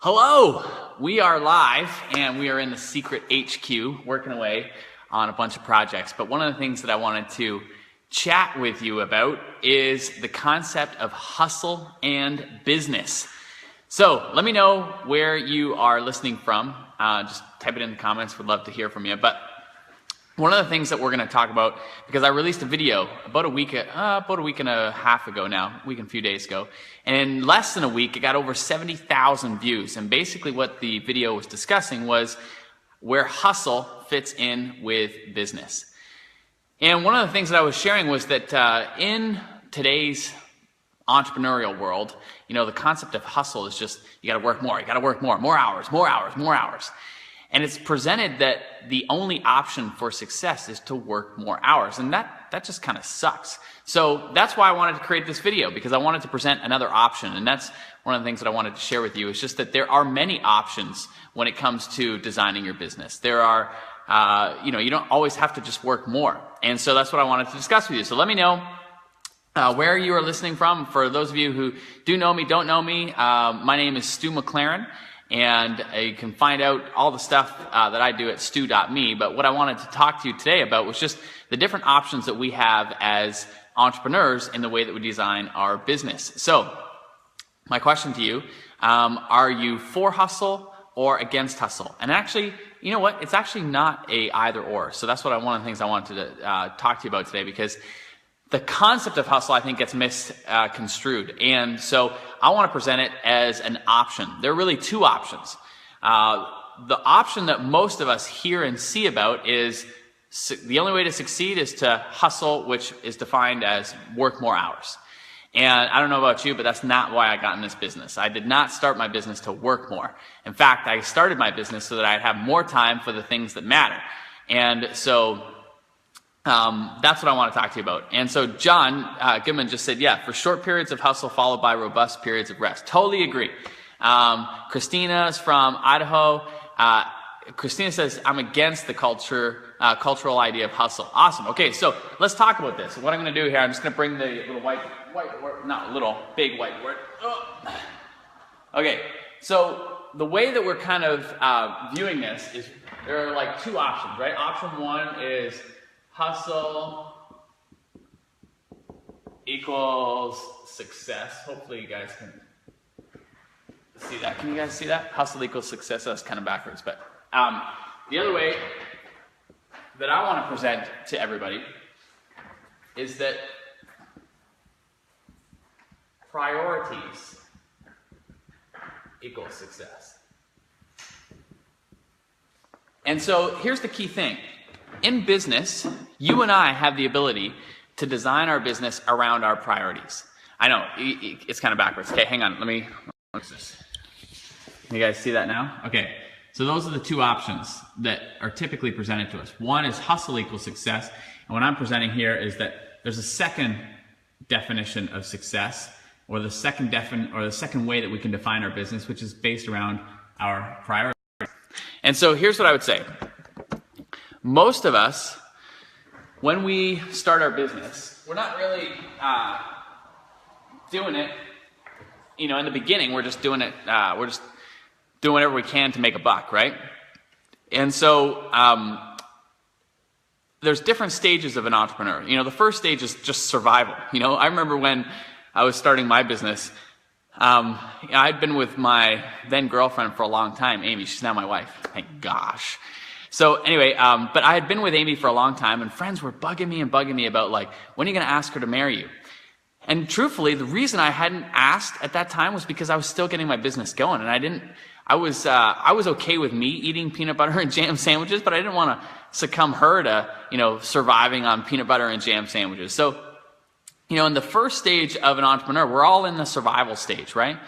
Hello, we are live and we are in the secret HQ working away on a bunch of projects. But one of the things that I wanted to chat with you about is the concept of hustle and business. So let me know where you are listening from. Just type it in the comments. Would love to hear from you. But one of the things that we're going to talk about, because I released a video about a week and a half ago now, a week and a few days ago, and in less than a week, it got over 70,000 views. And basically what the video was discussing was where hustle fits in with business. And one of the things that I was sharing was that in today's entrepreneurial world, the concept of hustle is just, you got to work more, more hours. And it's presented that the only option for success is to work more hours. And that just kind of sucks. So that's why I wanted to create this video, because I wanted to present another option. And that's one of the things that I wanted to share with you, is just that there are many options when it comes to designing your business. There are, you don't always have to just work more. And so that's what I wanted to discuss with you. So let me know where you are listening from. For those of you who do know me, don't know me, my name is Stu McLaren. And you can find out all the stuff that I do at stu.me. But what I wanted to talk to you today about was just the different options that we have as entrepreneurs in the way that we design our business. So my question to you, are you for hustle or against hustle? And actually, you know what? It's actually not a either or. So that's one of the things I wanted to talk to you about today, because the concept of hustle, I think, gets misconstrued. And so I want to present it as an option. There are really two options. The option that most of us hear and see about is the only way to succeed is to hustle, which is defined as work more hours. And I don't know about you, but that's not why I got in this business. I did not start my business to work more. In fact, I started my business so that I'd have more time for the things that matter. And so that's what I want to talk to you about. And so John Goodman just said, yeah, for short periods of hustle followed by robust periods of rest. Totally agree. Christina's from Idaho. Christina says, I'm against the cultural idea of hustle. Awesome. Okay, so let's talk about this. So what I'm going to do here, I'm just going to bring the little big whiteboard. Oh. Okay, so the way that we're kind of viewing this is there are like two options, right? Option one is hustle equals success. Hopefully you guys can see that. Can you guys see that? Hustle equals success. That's kind of backwards. But the other way that I want to present to everybody is that priorities equals success. And so here's the key thing. In business, you and I have the ability to design our business around our priorities. I know, it's kind of backwards. Okay, hang on, what's this? You guys see that now? Okay, so those are the two options that are typically presented to us. One is hustle equals success, and what I'm presenting here is that there's a second definition of success, or the second way that we can define our business, which is based around our priorities. And so here's what I would say. Most of us, when we start our business, we're not really doing it, in the beginning, we're just doing it, we're just doing whatever we can to make a buck, right? And so there's different stages of an entrepreneur. The first stage is just survival. I remember when I was starting my business, I'd been with my then girlfriend for a long time, Amy. She's now my wife, thank gosh. So anyway, but I had been with Amy for a long time, and friends were bugging me about, like, when are you going to ask her to marry you? And truthfully, the reason I hadn't asked at that time was because I was still getting my business going, and I was okay with me eating peanut butter and jam sandwiches, but I didn't want to succumb her to, surviving on peanut butter and jam sandwiches. So, in the first stage of an entrepreneur, we're all in the survival stage, right?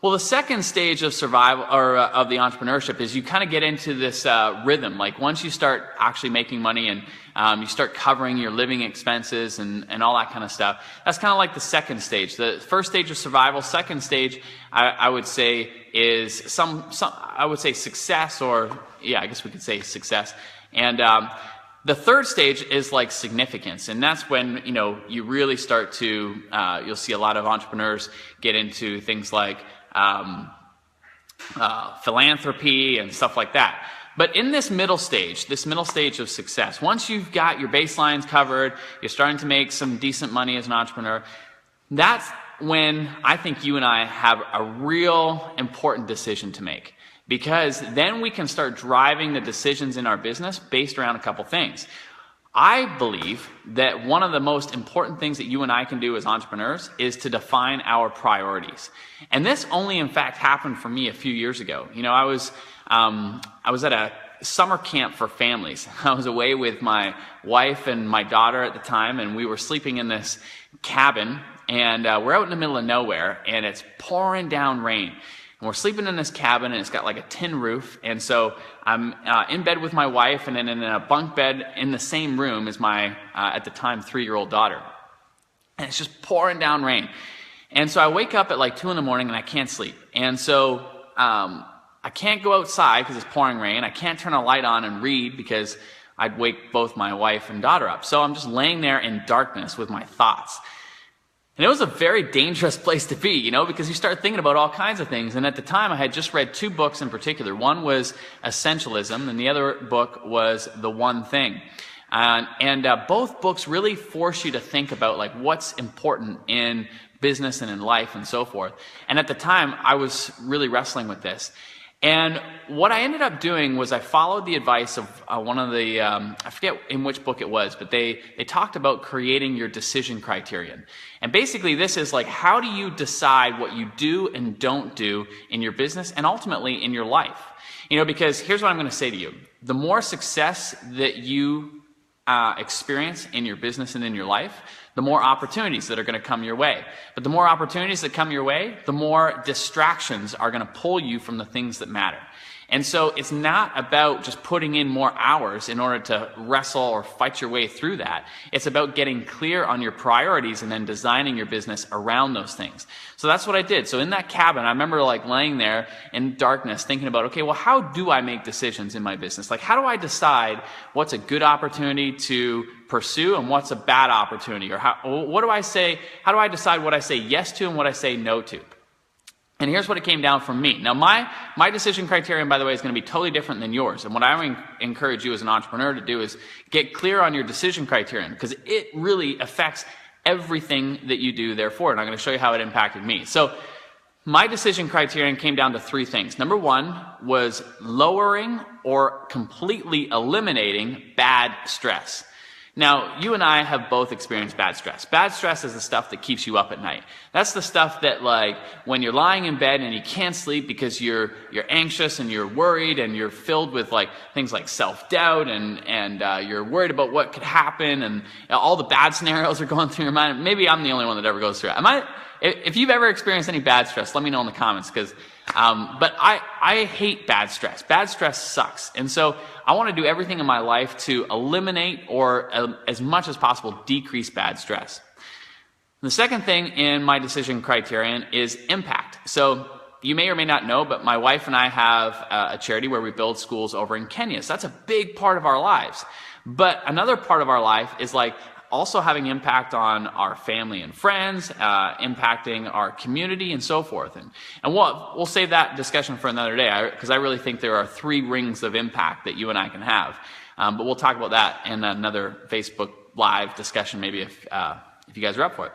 Well, the second stage of survival, or of the entrepreneurship, is you kind of get into this rhythm. Like, once you start actually making money and you start covering your living expenses and all that kind of stuff, that's kind of like the second stage. The first stage of survival. Second stage, I would say, is I would say success, or yeah, I guess we could say success. And the third stage is like significance, and that's when you really start to you'll see a lot of entrepreneurs get into things like philanthropy and stuff like that. But in this middle stage of success, once you've got your baselines covered, you're starting to make some decent money as an entrepreneur, that's when I think you and I have a real important decision to make. Because then we can start driving the decisions in our business based around a couple things. I believe that one of the most important things that you and I can do as entrepreneurs is to define our priorities. And this only in fact happened for me a few years ago. You know, I was at a summer camp for families. I was away with my wife and my daughter at the time, and we were sleeping in this cabin, and we're out in the middle of nowhere, and it's pouring down rain. And we're sleeping in this cabin, and it's got like a tin roof. And so I'm in bed with my wife, and then in a bunk bed in the same room as my, at the time, 3-year-old daughter. And it's just pouring down rain. And so I wake up at like 2 in the morning, and I can't sleep. And so I can't go outside because it's pouring rain. I can't turn a light on and read because I'd wake both my wife and daughter up. So I'm just laying there in darkness with my thoughts. And it was a very dangerous place to be, you know, because you start thinking about all kinds of things. And at the time, I had just read 2 books in particular. One was Essentialism, and the other book was The One Thing. And both books really force you to think about like what's important in business and in life and so forth. And at the time, I was really wrestling with this. And what I ended up doing was I followed the advice of one of the, I forget in which book it was, but they talked about creating your decision criterion. And basically this is like, how do you decide what you do and don't do in your business and ultimately in your life? You know, because here's what I'm going to say to you. The more success that you experience in your business and in your life, the more opportunities that are going to come your way. But the more opportunities that come your way, the more distractions are going to pull you from the things that matter. And so it's not about just putting in more hours in order to wrestle or fight your way through that. It's about getting clear on your priorities and then designing your business around those things. So that's what I did. So in that cabin, I remember like laying there in darkness thinking about, okay, well, how do I make decisions in my business? Like, how do I decide what's a good opportunity to pursue and what's a bad opportunity? Or what do I say? How do I decide what I say yes to and what I say no to? And here's what it came down from me. Now, my decision criterion, by the way, is going to be totally different than yours. And what I would encourage you as an entrepreneur to do is get clear on your decision criterion, because it really affects everything that you do therefore. And I'm going to show you how it impacted me. So my decision criterion came down to 3 things. Number 1 was lowering or completely eliminating bad stress. Now, you and I have both experienced bad stress. Bad stress is the stuff that keeps you up at night. That's the stuff that, like, when you're lying in bed and you can't sleep because you're anxious and you're worried and you're filled with like things like self-doubt and you're worried about what could happen and all the bad scenarios are going through your mind. Maybe I'm the only one that ever goes through it. If you've ever experienced any bad stress, let me know in the comments, because but I hate bad stress. Bad stress sucks. And so I want to do everything in my life to eliminate or as much as possible decrease bad stress. The second thing in my decision criterion is impact. So you may or may not know, but my wife and I have a charity where we build schools over in Kenya. So that's a big part of our lives. But another part of our life is like also having impact on our family and friends, impacting our community and so forth. And we'll save that discussion for another day, because I really think there are 3 rings of impact that you and I can have. But we'll talk about that in another Facebook Live discussion, maybe if you guys are up for it.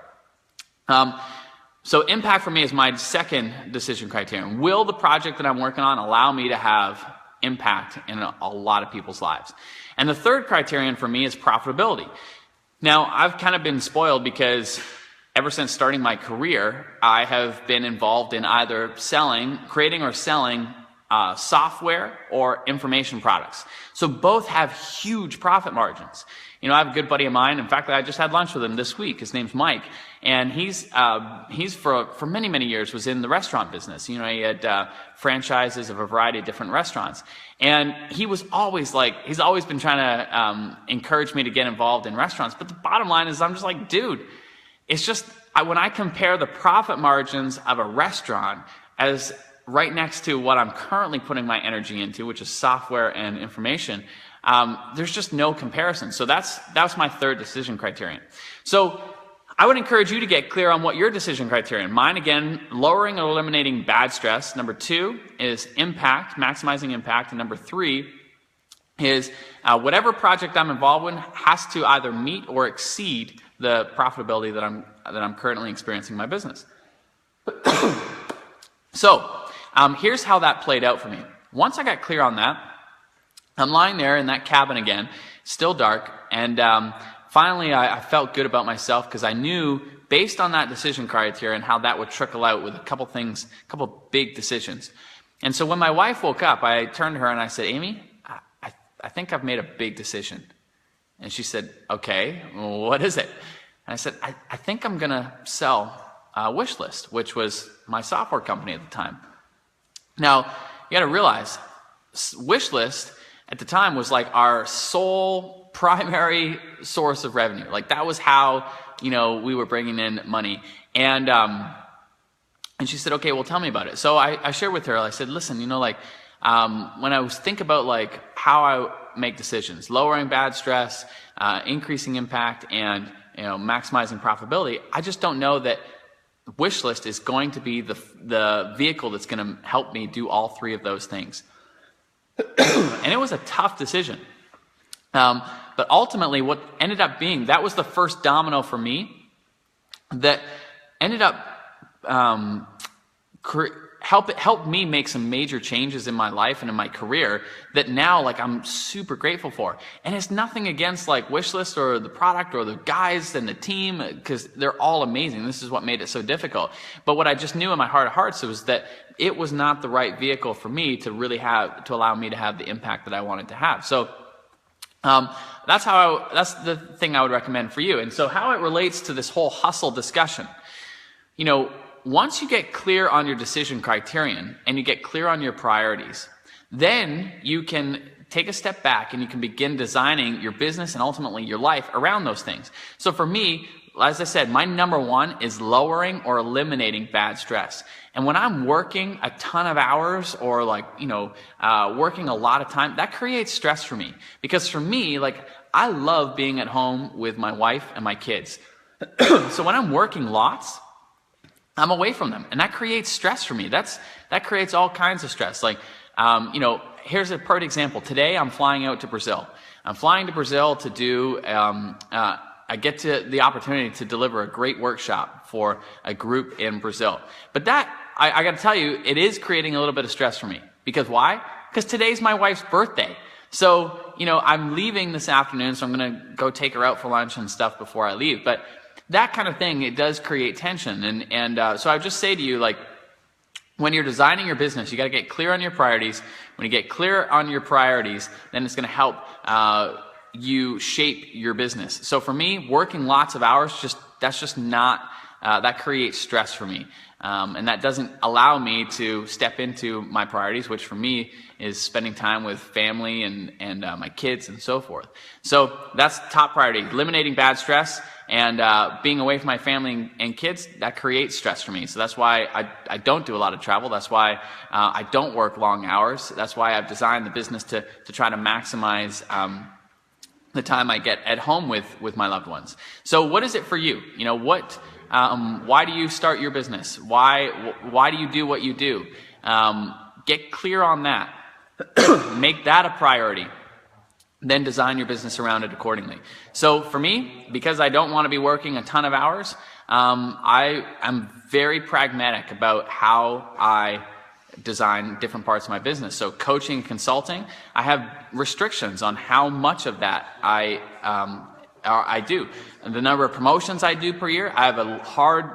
So impact for me is my second decision criterion. Will the project that I'm working on allow me to have impact in a lot of people's lives? And the third criterion for me is profitability. Now, I've kind of been spoiled because ever since starting my career, I have been involved in either creating or selling software or information products. So both have huge profit margins. You know, I have a good buddy of mine. In fact, I just had lunch with him this week. His name's Mike. And he's for many, many years was in the restaurant business. You know, he had franchises of a variety of different restaurants. And he was always like, he's always been trying to encourage me to get involved in restaurants. But the bottom line is I'm just like, dude, it's just, when I compare the profit margins of a restaurant as right next to what I'm currently putting my energy into, which is software and information, there's just no comparison. So that's my third decision criterion. So I would encourage you to get clear on what your decision criterion. Mine, again, lowering or eliminating bad stress. Number 2 is impact, maximizing impact. And number 3 is whatever project I'm involved in has to either meet or exceed the profitability that I'm currently experiencing in my business. So here's how that played out for me. Once I got clear on that, I'm lying there in that cabin again, still dark, and finally I felt good about myself because I knew, based on that decision criteria and how that would trickle out with a couple things, a couple big decisions. And so when my wife woke up, I turned to her and I said, Amy, I think I've made a big decision. And she said, okay, well, what is it? And I said, I think I'm going to sell Wishlist, which was my software company at the time. Now, you got to realize, Wishlist at the time was like our sole primary source of revenue. Like that was how, we were bringing in money. And she said, okay, well, tell me about it. So I shared with her, I said, listen, when I think about like how I make decisions, lowering bad stress, increasing impact, and maximizing profitability, I just don't know that Wishlist is going to be the vehicle that's going to help me do all 3 of those things. And it was a tough decision. But ultimately what ended up being, that was the first domino for me that ended up help me make some major changes in my life and in my career that now like I'm super grateful for. And it's nothing against like Wishlist or the product or the guys and the team, because they're all amazing. This is what made it so difficult. But what I just knew in my heart of hearts was that it was not the right vehicle for me to really allow me to have the impact that I wanted to have. So that's the thing I would recommend for you. And so how it relates to this whole hustle discussion, once you get clear on your decision criterion and you get clear on your priorities, then you can take a step back and you can begin designing your business and ultimately your life around those things. So for me, as I said, my number 1 is lowering or eliminating bad stress. And when I'm working a ton of hours or working a lot of time, that creates stress for me. Because for me, I love being at home with my wife and my kids. So when I'm working lots, I'm away from them, and that creates stress for me. That creates all kinds of stress. Here's a perfect example. Today, I'm flying out to Brazil. I'm flying to Brazil to do. I get the opportunity to deliver a great workshop for a group in Brazil. But I got to tell you, it is creating a little bit of stress for me. Because why? Because today's my wife's birthday. So I'm leaving this afternoon, so I'm going to go take her out for lunch and stuff before I leave. But that kind of thing, it does create tension. And so I would just say to you, when you're designing your business, you got to get clear on your priorities. When you get clear on your priorities, then it's going to help you shape your business. So for me, working lots of hours, that's just not, that creates stress for me. And that doesn't allow me to step into my priorities, which for me is spending time with family and my kids and so forth. So that's top priority, eliminating bad stress. And being away from my family and kids, that creates stress for me. So that's why I don't do a lot of travel. That's why I don't work long hours. That's why I've designed the business to try to maximize the time I get at home with my loved ones. So what is it for you? Why do you start your business? Why do you do what you do? Get clear on that. Make that a priority. Then design your business around it accordingly. So for me, because I don't want to be working a ton of hours, I'm very pragmatic about how I design different parts of my business. So coaching and consulting, I have restrictions on how much of that I do. And the number of promotions I do per year, I have a hard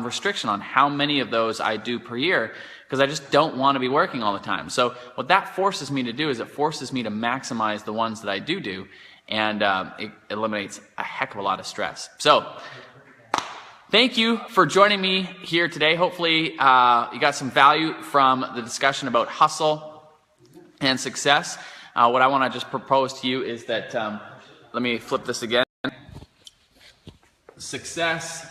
restriction on how many of those I do per year, because I just don't want to be working all the time. So what that forces me to do is it forces me to maximize the ones that I do, and it eliminates a heck of a lot of stress. So thank you for joining me here today. Hopefully you got some value from the discussion about hustle and success. What I want to just propose to you is that, let me flip this again. Success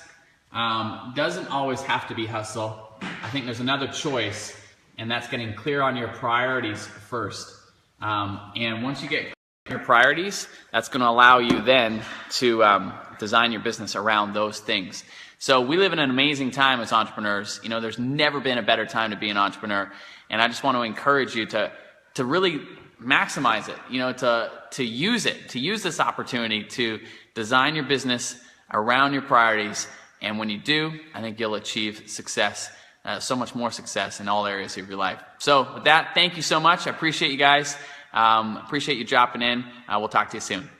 doesn't always have to be hustle. I think there's another choice, and that's getting clear on your priorities first. And once you get your priorities, that's going to allow you then to design your business around those things. So we live in an amazing time as entrepreneurs. You know, there's never been a better time to be an entrepreneur. And I just want to encourage you to really maximize it, you know, to use it, to use this opportunity to design your business around your priorities. And when you do, I think you'll achieve success, so much more success in all areas of your life. So with that, thank you so much. I appreciate you guys. Appreciate you dropping in. We'll talk to you soon.